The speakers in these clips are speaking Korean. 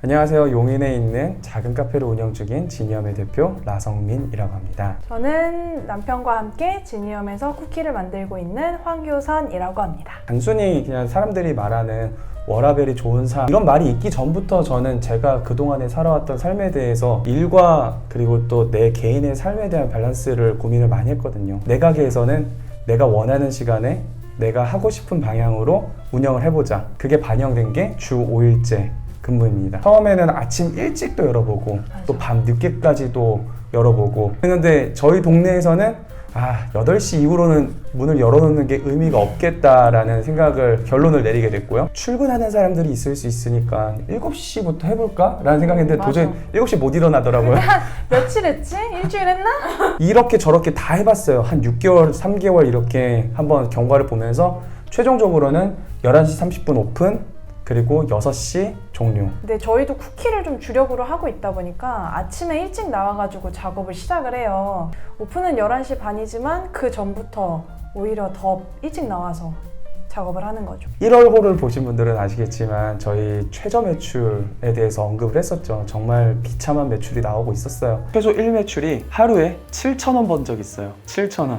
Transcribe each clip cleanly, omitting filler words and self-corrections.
안녕하세요. 용인에 있는 작은 카페를 운영 중인 지니엄의 대표 라성민이라고 합니다. 저는 남편과 함께 지니엄에서 쿠키를 만들고 있는 황효선이라고 합니다. 단순히 그냥 사람들이 말하는 워라밸이 좋은 삶 이런 말이 있기 전부터 저는 제가 그동안에 살아왔던 삶에 대해서 일과 그리고 또 내 개인의 삶에 대한 밸런스를 고민을 많이 했거든요. 내 가게에서는 내가 원하는 시간에 내가 하고 싶은 방향으로 운영을 해보자. 그게 반영된 게 주 5일째 근무입니다. 처음에는 아침 일찍도 열어보고 또 밤 늦게까지도 열어보고 했는데 저희 동네에서는 8시 이후로는 문을 열어놓는 게 의미가 없겠다라는 생각을 결론을 내리게 됐고요. 출근하는 사람들이 있을 수 있으니까 7시부터 해볼까? 라는 생각했는데 도저히 7시 못 일어나더라고요. 며칠 했지? 일주일 했나? 이렇게 저렇게 다 해봤어요. 한 6개월, 3개월 이렇게 한번 경과를 보면서 최종적으로는 11시 30분 오픈 그리고 6시 종료. 근데 저희도 쿠키를 좀 주력으로 하고 있다 보니까 아침에 일찍 나와가지고 작업을 시작을 해요. 오픈은 11시 반이지만 그 전부터 오히려 더 일찍 나와서 작업을 하는 거죠. 1월호를 보신 분들은 아시겠지만 저희 최저 매출에 대해서 언급을 했었죠. 정말 비참한 매출이 나오고 있었어요. 최소 1매출이 하루에 7,000원 번 적 있어요. 7,000원.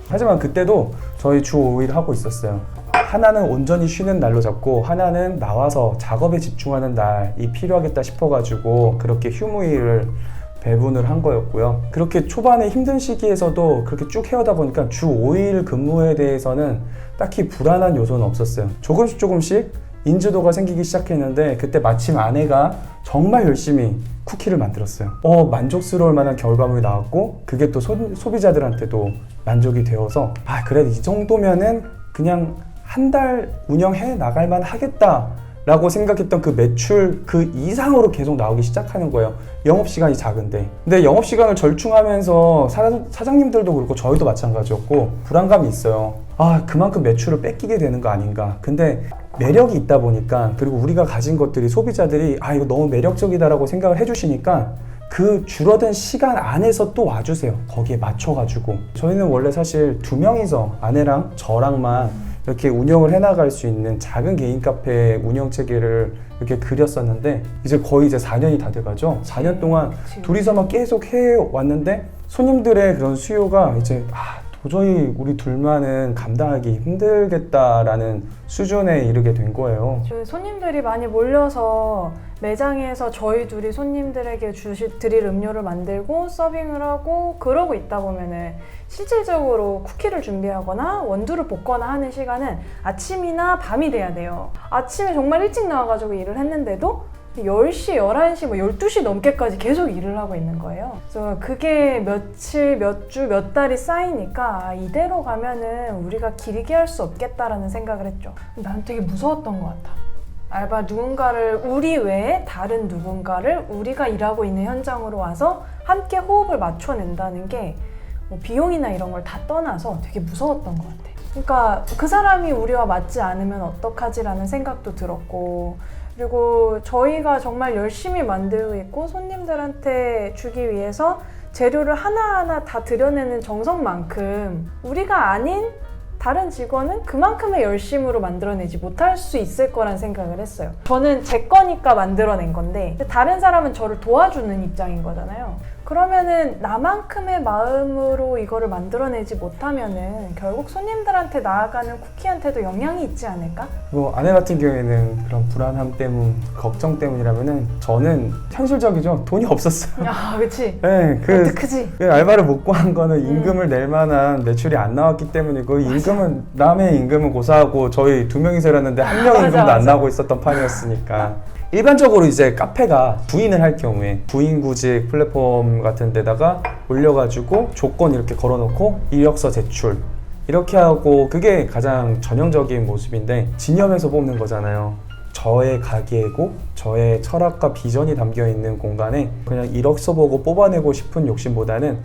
하지만 그때도 저희 주 5일 하고 있었어요. 하나는 온전히 쉬는 날로 잡고 하나는 나와서 작업에 집중하는 날이 필요하겠다 싶어가지고 그렇게 휴무일을 배분을 한 거였고요. 그렇게 초반에 힘든 시기에서도 그렇게 쭉 해오다 보니까 주 5일 근무에 대해서는 딱히 불안한 요소는 없었어요. 조금씩 인지도가 생기기 시작했는데 그때 마침 아내가 정말 열심히 쿠키를 만들었어요. 만족스러울 만한 결과물이 나왔고 그게 또 소비자들한테도 만족이 되어서 그래 이 정도면은 그냥 한 달 운영해 나갈만 하겠다 라고 생각했던 그 매출 그 이상으로 계속 나오기 시작하는 거예요. 영업시간이 작은데. 근데 영업시간을 절충하면서 사장님들도 그렇고 저희도 마찬가지였고 불안감이 있어요. 그만큼 매출을 뺏기게 되는 거 아닌가. 근데 매력이 있다 보니까 그리고 우리가 가진 것들이 소비자들이 이거 너무 매력적이다 라고 생각을 해주시니까 그 줄어든 시간 안에서 또 와주세요. 거기에 맞춰가지고. 저희는 원래 사실 2명이서 아내랑 저랑만 이렇게 운영을 해나갈 수 있는 작은 개인 카페 운영 체계를 이렇게 그렸었는데 이제 거의 4년이 다 돼가죠. 4년 동안 둘이서만 계속 해왔는데 손님들의 그런 수요가 이제 도저히 우리 둘만은 감당하기 힘들겠다라는 수준에 이르게 된 거예요. 저희 손님들이 많이 몰려서 매장에서 저희 둘이 손님들에게 드릴 음료를 만들고 서빙을 하고 그러고 있다 보면은 실질적으로 쿠키를 준비하거나 원두를 볶거나 하는 시간은 아침이나 밤이 돼야 돼요. 아침에 정말 일찍 나와가지고 일을 했는데도 10시, 11시, 12시 넘게까지 계속 일을 하고 있는 거예요. 그래서 그게 며칠, 몇 주, 몇 달이 쌓이니까 이대로 가면은 우리가 길게 할 수 없겠다라는 생각을 했죠. 난 되게 무서웠던 것 같아. 알바 누군가를 우리 외에 다른 누군가를 우리가 일하고 있는 현장으로 와서 함께 호흡을 맞춰낸다는 게 비용이나 이런 걸 다 떠나서 되게 무서웠던 것 같아. 그러니까 그 사람이 우리와 맞지 않으면 어떡하지라는 생각도 들었고 그리고 저희가 정말 열심히 만들고 있고 손님들한테 주기 위해서 재료를 하나하나 다 들여내는 정성만큼 우리가 아닌 다른 직원은 그만큼의 열심으로 만들어내지 못할 수 있을 거란 생각을 했어요. 저는 제 거니까 만들어낸 건데 다른 사람은 저를 도와주는 입장인 거잖아요. 그러면은 나만큼의 마음으로 이거를 만들어내지 못하면은 결국 손님들한테 나아가는 쿠키한테도 영향이 있지 않을까? 아내 같은 경우에는 그런 불안함 때문, 걱정 때문이라면은 저는 현실적이죠. 돈이 없었어요. 그치? 네, 어떡하지? 알바를 못 구한 거는 임금을 낼 만한 매출이 안 나왔기 때문이고 임금은 남의 임금은 고사하고 저희 2명이서 일했는데 1명 임금도 안 나오고 있었던 판이었으니까. 일반적으로 이제 카페가 부인을 할 경우에 부인구직 플랫폼 같은 데다가 올려가지고 조건 이렇게 걸어놓고 이력서 제출 이렇게 하고 그게 가장 전형적인 모습인데 지니엄에서 뽑는 거잖아요. 저의 가게고 저의 철학과 비전이 담겨있는 공간에 그냥 이력서 보고 뽑아내고 싶은 욕심보다는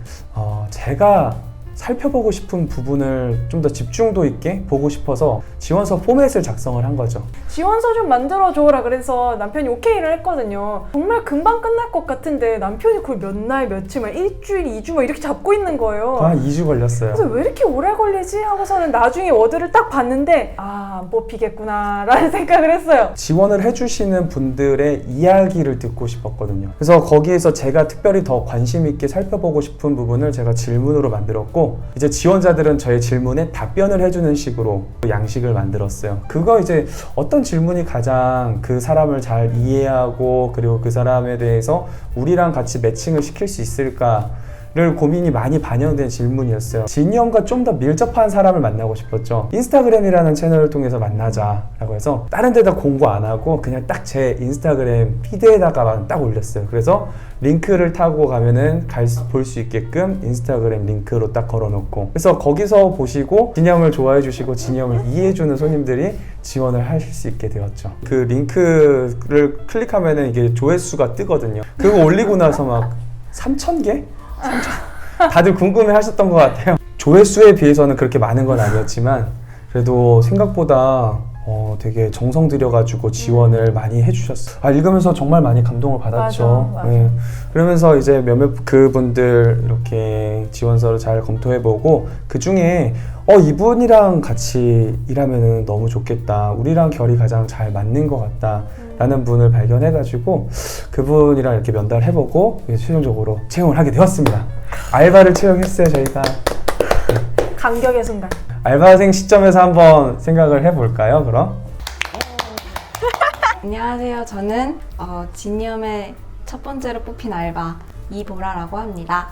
제가 살펴보고 싶은 부분을 좀 더 집중도 있게 보고 싶어서 지원서 포맷을 작성을 한 거죠. 지원서 좀 만들어줘라 그래서 남편이 오케이를 했거든요. 정말 금방 끝날 것 같은데 남편이 그걸 몇 날, 며칠, 막 일주일, 2주 막 이렇게 잡고 있는 거예요. 한 2주 걸렸어요. 그래서 왜 이렇게 오래 걸리지? 하고서는 나중에 워드를 딱 봤는데 안 뽑히겠구나 라는 생각을 했어요. 지원을 해주시는 분들의 이야기를 듣고 싶었거든요. 그래서 거기에서 제가 특별히 더 관심 있게 살펴보고 싶은 부분을 제가 질문으로 만들었고, 이제 지원자들은 저의 질문에 답변을 해주는 식으로 양식을 만들었어요. 그거 이제 어떤 질문이 가장 그 사람을 잘 이해하고 그리고 그 사람에 대해서 우리랑 같이 매칭을 시킬 수 있을까를 고민이 많이 반영된 질문이었어요. 진영과 좀 더 밀접한 사람을 만나고 싶었죠. 인스타그램이라는 채널을 통해서 만나자라고 해서 다른 데다 공고 안 하고 그냥 딱 제 인스타그램 피드에다가만 딱 올렸어요. 그래서 링크를 타고 가면은 볼 수 있게끔 인스타그램 링크로 딱 걸어놓고, 그래서 거기서 보시고 진영을 좋아해 주시고 진영을 이해해 주는 손님들이 지원을 하실 수 있게 되었죠. 그 링크를 클릭하면은 이게 조회수가 뜨거든요. 그거 올리고 나서 막 3,000개? 다들 궁금해 하셨던 것 같아요. 조회수에 비해서는 그렇게 많은 건 아니었지만 그래도 생각보다 되게 정성 들여가지고 지원을 많이 해주셨어요. 읽으면서 정말 많이 감동을 받았죠. 맞아. 네. 그러면서 이제 몇몇 그분들 이렇게 지원서를 잘 검토해보고 그 중에 이분이랑 같이 일하면 너무 좋겠다, 우리랑 결이 가장 잘 맞는 것 같다 라는 분을 발견해가지고 그분이랑 이렇게 면담해보고 최종적으로 채용을 하게 되었습니다. 알바를 채용했어요, 저희가. 감격의 순간. 알바생 시점에서 한번 생각을 해볼까요, 그럼? 안녕하세요. 저는 진념의 첫 번째로 뽑힌 알바 이보라라고 합니다.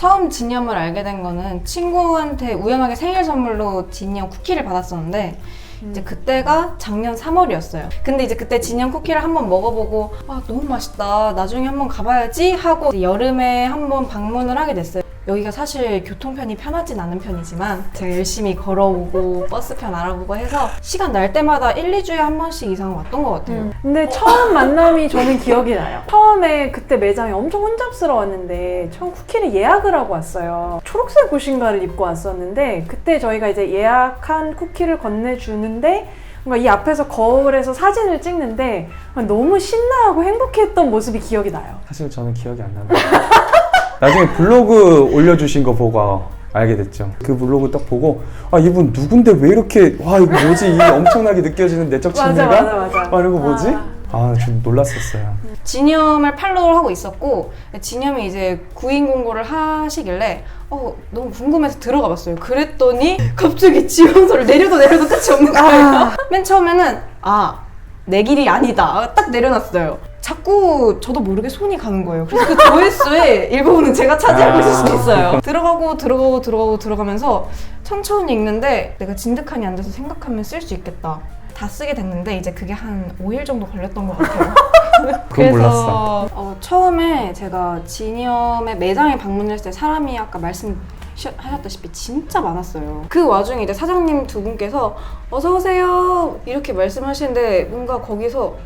처음 진념을 알게 된 거는 친구한테 우연하게 생일 선물로 진념 쿠키를 받았었는데 이제 그때가 작년 3월이었어요. 근데 이제 그때 진념 쿠키를 한번 먹어보고 너무 맛있다, 나중에 한번 가봐야지 하고 이제 여름에 한번 방문을 하게 됐어요. 여기가 사실 교통편이 편하진 않은 편이지만 제가 열심히 걸어오고 버스편 알아보고 해서 시간 날 때마다 1, 2주에 한 번씩 이상 왔던 것 같아요. 근데 처음 만남이 저는 기억이 나요. 처음에 그때 매장이 엄청 혼잡스러웠는데 처음 쿠키를 예약을 하고 왔어요. 초록색 옷인가를 입고 왔었는데 그때 저희가 이제 예약한 쿠키를 건네주는데 뭔가 이 앞에서 거울에서 사진을 찍는데 너무 신나하고 행복했던 모습이 기억이 나요. 사실 저는 기억이 안 나는데 나중에 블로그 올려주신 거 보고 알게 됐죠. 그 블로그 딱 보고 이분 누군데 왜 이렇게 이거 뭐지, 이 엄청나게 느껴지는 내적 친밀감? 맞아. 이런 거 뭐지? 좀 놀랐었어요. 진념을 팔로우를 하고 있었고 진념이 이제 구인 공고를 하시길래 너무 궁금해서 들어가 봤어요. 그랬더니 갑자기 지원서를 내려도 끝이 없는 거예요. 맨 처음에는 내 길이 아니다 딱 내려놨어요. 자꾸 저도 모르게 손이 가는 거예요. 그래서 그 조회수의 일부분은 제가 차지하고 있을 수도 있어요. 들어가면서 천천히 읽는데 내가 진득하니 앉아서 생각하면 쓸 수 있겠다. 다 쓰게 됐는데 이제 그게 한 5일 정도 걸렸던 것 같아요. 그건 몰랐어. 처음에 제가 진념의 매장에 방문을 했을 때 사람이 아까 말씀하셨다시피 진짜 많았어요. 그 와중에 이제 사장님 두 분께서 어서 오세요 이렇게 말씀하시는데 뭔가 거기서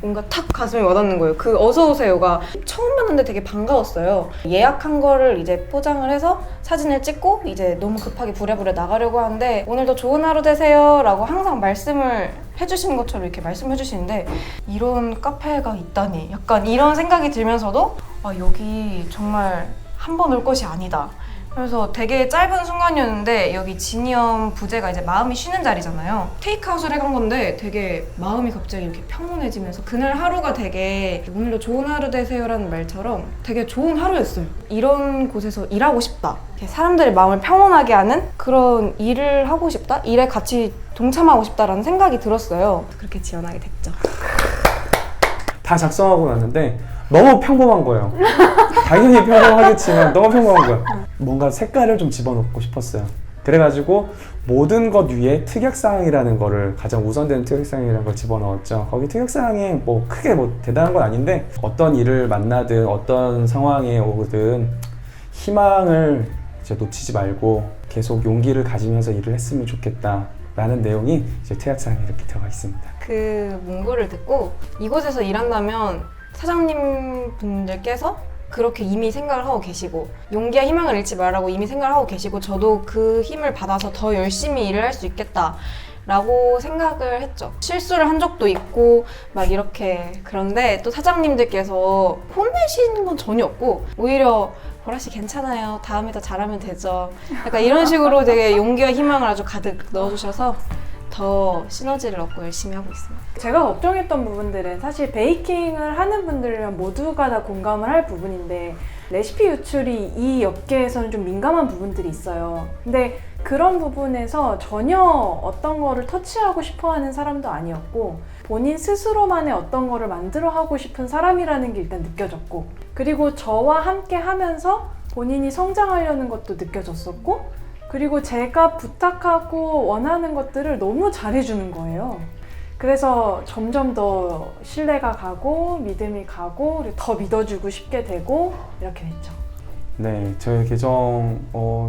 뭔가 탁 가슴에 와닿는 거예요. 그 어서오세요가 처음 봤는데 되게 반가웠어요. 예약한 거를 이제 포장을 해서 사진을 찍고 이제 너무 급하게 부랴부랴 나가려고 하는데 오늘도 좋은 하루 되세요 라고 항상 말씀을 해주시는 것처럼 이렇게 말씀해 주시는데 이런 카페가 있다니 약간 이런 생각이 들면서도 여기 정말 한 번 올 것이 아니다. 그래서 되게 짧은 순간이었는데 여기 진념 부재가 이제 마음이 쉬는 자리잖아요. 테이크아웃을 해간 건데 되게 마음이 갑자기 이렇게 평온해지면서 그날 하루가 되게 오늘도 좋은 하루 되세요라는 말처럼 되게 좋은 하루였어요. 이런 곳에서 일하고 싶다. 사람들의 마음을 평온하게 하는 그런 일을 하고 싶다. 일에 같이 동참하고 싶다라는 생각이 들었어요. 그렇게 지원하게 됐죠. 다 작성하고 났는데 너무 평범한 거예요. 당연히 평범하겠지만 너무 평범한 거예요. 뭔가 색깔을 좀 집어넣고 싶었어요. 그래가지고 모든 것 위에 특약사항이라는 거를, 가장 우선되는 특약사항이라는 걸 집어넣었죠. 거기 특약사항이 크게 대단한 건 아닌데 어떤 일을 만나든 어떤 상황에 오든 희망을 이제 놓치지 말고 계속 용기를 가지면서 일을 했으면 좋겠다 라는 내용이 이제 특약사항에 이렇게 들어가 있습니다. 그 문구를 듣고 이곳에서 일한다면 사장님 분들께서 그렇게 이미 생각을 하고 계시고 용기와 희망을 잃지 말라고 이미 생각을 하고 계시고 저도 그 힘을 받아서 더 열심히 일을 할 수 있겠다 라고 생각을 했죠. 실수를 한 적도 있고 막 이렇게 그런데 또 사장님들께서 혼내시는 건 전혀 없고 오히려 보라씨 괜찮아요. 다음에 더 잘하면 되죠. 약간 이런 식으로 되게 용기와 희망을 아주 가득 넣어주셔서 더 시너지를 얻고 열심히 하고 있습니다. 제가 걱정했던 부분들은 사실 베이킹을 하는 분들이랑 모두가 다 공감을 할 부분인데 레시피 유출이 이 업계에서는 좀 민감한 부분들이 있어요. 근데 그런 부분에서 전혀 어떤 거를 터치하고 싶어 하는 사람도 아니었고 본인 스스로만의 어떤 거를 만들어 하고 싶은 사람이라는 게 일단 느껴졌고 그리고 저와 함께 하면서 본인이 성장하려는 것도 느껴졌었고 그리고 제가 부탁하고 원하는 것들을 너무 잘해주는 거예요. 그래서 점점 더 신뢰가 가고 믿음이 가고 그리고 더 믿어주고 싶게 되고 이렇게 됐죠. 네, 저희 계정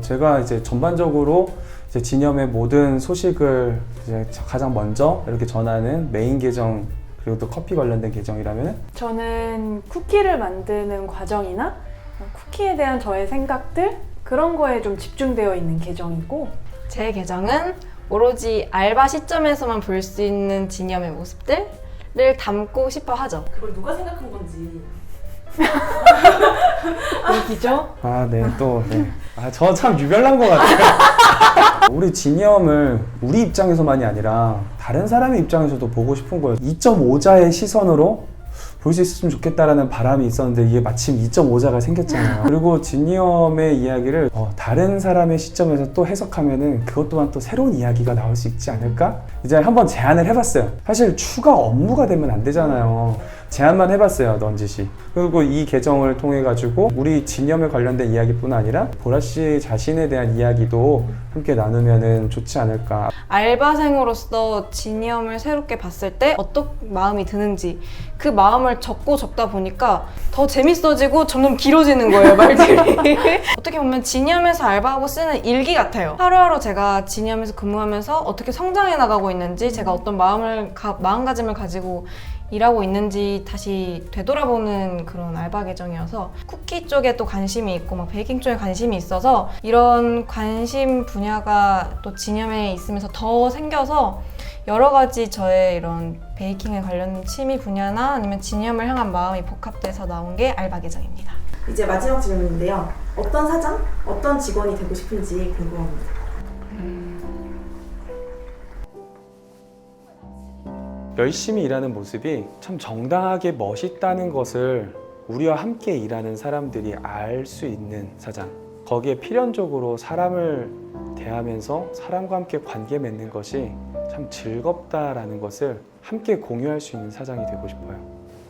제가 이제 전반적으로 이제 진염의 모든 소식을 이제 가장 먼저 이렇게 전하는 메인 계정 그리고 또 커피 관련된 계정이라면 저는 쿠키를 만드는 과정이나 쿠키에 대한 저의 생각들 그런 거에 좀 집중되어 있는 계정이고 제 계정은 오로지 알바 시점에서만 볼 수 있는 진염의 모습들을 담고 싶어 하죠. 그걸 누가 생각한 건지. 얘기죠. 아, 네, 또 네. 아, 저 참 유별난 것 같아요. 우리 진염을 우리 입장에서만이 아니라 다른 사람의 입장에서도 보고 싶은 거예요. 2.5자의 시선으로 볼 수 있었으면 좋겠다라는 바람이 있었는데 이게 마침 2.5자가 생겼잖아요. 그리고 진염의 이야기를 다른 사람의 시점에서 또 해석하면은 그것 또한 또 새로운 이야기가 나올 수 있지 않을까? 이제 한번 제안을 해봤어요. 사실 추가 업무가 되면 안 되잖아요. 제안만 해봤어요, 넌지시. 그리고 이 계정을 통해 가지고 우리 진염에 관련된 이야기뿐 아니라 보라씨 자신에 대한 이야기도 함께 나누면은 좋지 않을까. 알바생으로서 진염을 새롭게 봤을 때 어떤 마음이 드는지 그 마음을 적다 보니까 더 재밌어지고 점점 길어지는 거예요, 말들이. 어떻게 보면 진염에서 알바하고 쓰는 일기 같아요. 하루하루 제가 진염에서 근무하면서 어떻게 성장해 나가고 있는지 제가 어떤 마음가짐을 가지고 일하고 있는지 다시 되돌아보는 그런 알바 계정이어서 쿠키 쪽에 또 관심이 있고 막 베이킹 쪽에 관심이 있어서 이런 관심 분야가 또 진염에 있으면서 더 생겨서 여러 가지 저의 이런 베이킹에 관련 취미 분야나 아니면 진염을 향한 마음이 복합돼서 나온 게 알바 계정입니다. 이제 마지막 질문인데요. 어떤 사장, 어떤 직원이 되고 싶은지 궁금합니다. 열심히 일하는 모습이 참 정당하게 멋있다는 것을 우리와 함께 일하는 사람들이 알 수 있는 사장. 거기에 필연적으로 사람을 대하면서 사람과 함께 관계 맺는 것이 참 즐겁다라는 것을 함께 공유할 수 있는 사장이 되고 싶어요.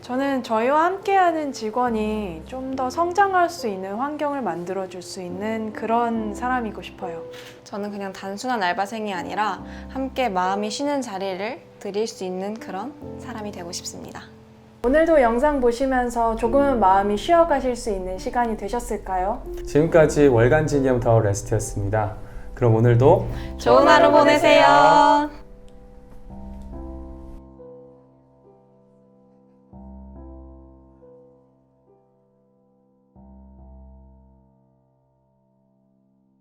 저는 저희와 함께하는 직원이 좀 더 성장할 수 있는 환경을 만들어줄 수 있는 그런 사람이고 싶어요. 저는 그냥 단순한 알바생이 아니라 함께 마음이 쉬는 자리를 드릴 수 있는 그런 사람이 되고 싶습니다. 오늘도 영상 보시면서 조금은 마음이 쉬어가실 수 있는 시간이 되셨을까요? 지금까지 월간 진염 더 레스트였습니다. 그럼 오늘도 좋은 하루 보내세요.